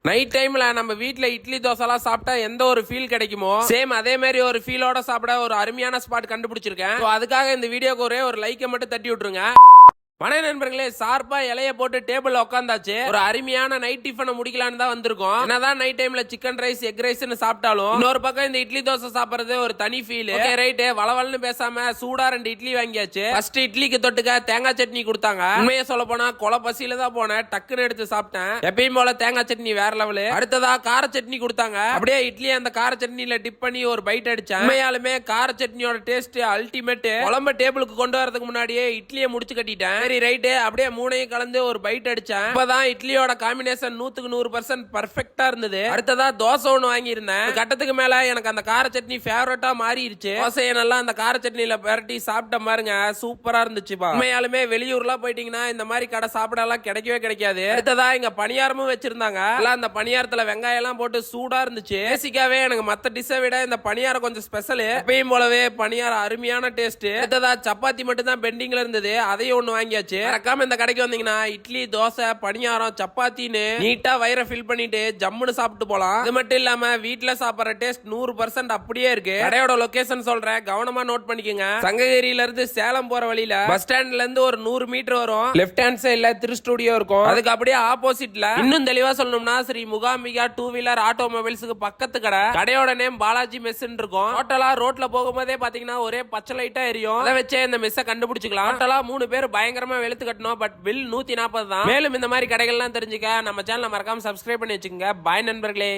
Night டைம்ல நம்ம வீட்ல இட்லி தோசை எல்லாம் சாப்பிட்டா எந்த ஒரு ஃபீல் கிடைக்குமோ சேம் அதே மாதிரி ஒரு ஃபீலோட சாப்பிட ஒரு அருமையான ஸ்பாட் கண்டுபிடிச்சிருக்கேன். அதுக்காக இந்த வீடியோக்கு ஒரே ஒரு லைக்கை மட்டும் தட்டி விட்டுருங்க. வணக்கம் நண்பர்களே, சார்பா இலைய போட்டு டேபிள்ல உட்காந்தாச்சு. ஒரு அருமையான நைட் டிஃபனை முடிக்கலான்னு தான் வந்திருக்கோம். என்னதான் நைட் டைம்ல சிக்கன் ரைஸ் எக் ரைஸ்னு சாப்பிட்டாலும் இன்னொரு பக்கம் இந்த இட்லி தோசை சாப்பிடுறது ஒரு தனி ஃபீல். ரைட், வளவல்னு பேசாம சூடா 2 இட்லி வாங்கியாச்சு. ஃபர்ஸ்ட் இட்லிக்கு தொட்டுக்க தேங்காய் சட்னி கொடுத்தாங்க. உண்மையை சொல்ல போனா கொலை பசியில தான் போனேன், டக்குன்னு எடுத்து சாப்பிட்டேன். எப்பயும் போல தேங்காய் சட்னி வேற லெவலு. அடுத்ததா கார சட்னி கொடுத்தாங்க. அப்படியே இட்லி அந்த கார சட்னில டிப் பண்ணி ஒரு பைட் அடிச்சேன். உண்மையாலுமே கார சட்னியோட டேஸ்ட் அல்டிமேட். குழம்பு டேபிளுக்கு கொண்டு வரதுக்கு முன்னாடியே இட்லியை முடிச்சு கட்டிட்டேன். ரைட்டு, அப்படியே மூணையும் கலந்து ஒரு பைட் அடிச்சேன். இப்பதான் இட்லியோட காம்பினேஷன் 100% பர்ஃபெக்ட்டா இருந்தது. அடுத்ததா தோசை ஒண்ணு வாங்கி இருந்தேன். கட்டத்துக்கு மேல எனக்கு அந்த கார சட்னி ஃபேவரட்டா மாறிடுச்சு. தோசையை நல்லா அந்த கார சட்னில பரட்டி சாப்பிட்ட பாருங்க, சூப்பரா இருந்துச்சுப்பா. உண்மையாலுமே வெளியூர்லாம் போயிட்டீங்கன்னா இந்த மாதிரி கடை சாப்பிடலாம் கிடைக்கவே கிடைக்காது. அடுத்ததா இங்க பணியாரமும் வச்சிருந்தாங்க. அந்த பணியாரத்துல வெங்காயம் எல்லாம் போட்டு சூடா இருந்துச்சு. பேசிக்காவே எனக்கு மத்த டிஷ்ஷை விட இந்த பணியாரம் கொஞ்சம் ஸ்பெஷல். எப்பயும் போலவே பணியாரம் அருமையான டேஸ்ட். அடுத்ததா சப்பாத்தி மட்டும் தான் பெண்டிங்ல இருந்தது, அதையும் ஒண்ணு வாங்கியாச்சு. மறக்காம இந்த கடைக்கு வந்தீங்கன்னா இட்லி தோசை பணியாரம் சப்பாத்தின்னு நீட்டா வயிறை ஃபில் பண்ணிட்டு ஜம்முன்னு சாப்பிட்டு போலாம். இது மட்டும் இல்லாம வீட்டுல சாப்பிடுற டேஸ்ட் 100% அப்படியே இருக்கு. கடையோட லொகேஷன் சொல்றேன், கவனமா நோட் பண்ணிக்கோங்க. சங்ககிரியில இருந்து சேலம் போற வழியில பஸ் ஸ்டாண்ட்ல இருந்து ஒரு 100 மீட்டர் வரும். லெஃப்ட் ஹேண்ட் சைடுல திரு ஸ்டுடியோ இருக்கும். அதுக்கு அப்படியே ஆப்போசிட்ல இன்னும் தெளிவா சொல்லணும்னா ஸ்ரீ முகாம்பிகா 2 வீலர் ஆட்டோமொபைல்ஸ்க்கு பக்கத்து கடை. கடையோட நேம் பாலாஜி மெஸ் இருக்கும். டோட்டலா ரோட்ல போகும்போதே பாத்தீங்கன்னா ஒரே பச்சை லைட்டா எரியும். அதை வச்சே இந்த மெஸ்ஸை கண்டுபிடிச்சிக்கலாம். டோட்டலா 3 பேர் பயங்கரமா வெளுத்து கட்டணும். பட் பில் 140 தான். மேலும் இந்த மாதிரி கடைகள்லாம் தெரிஞ்சுக்க நம்ம சேனலை மறக்காம சப்ஸ்கிரைப் பண்ணி வச்சுக்கோங்க. பாய் நண்பர்களே.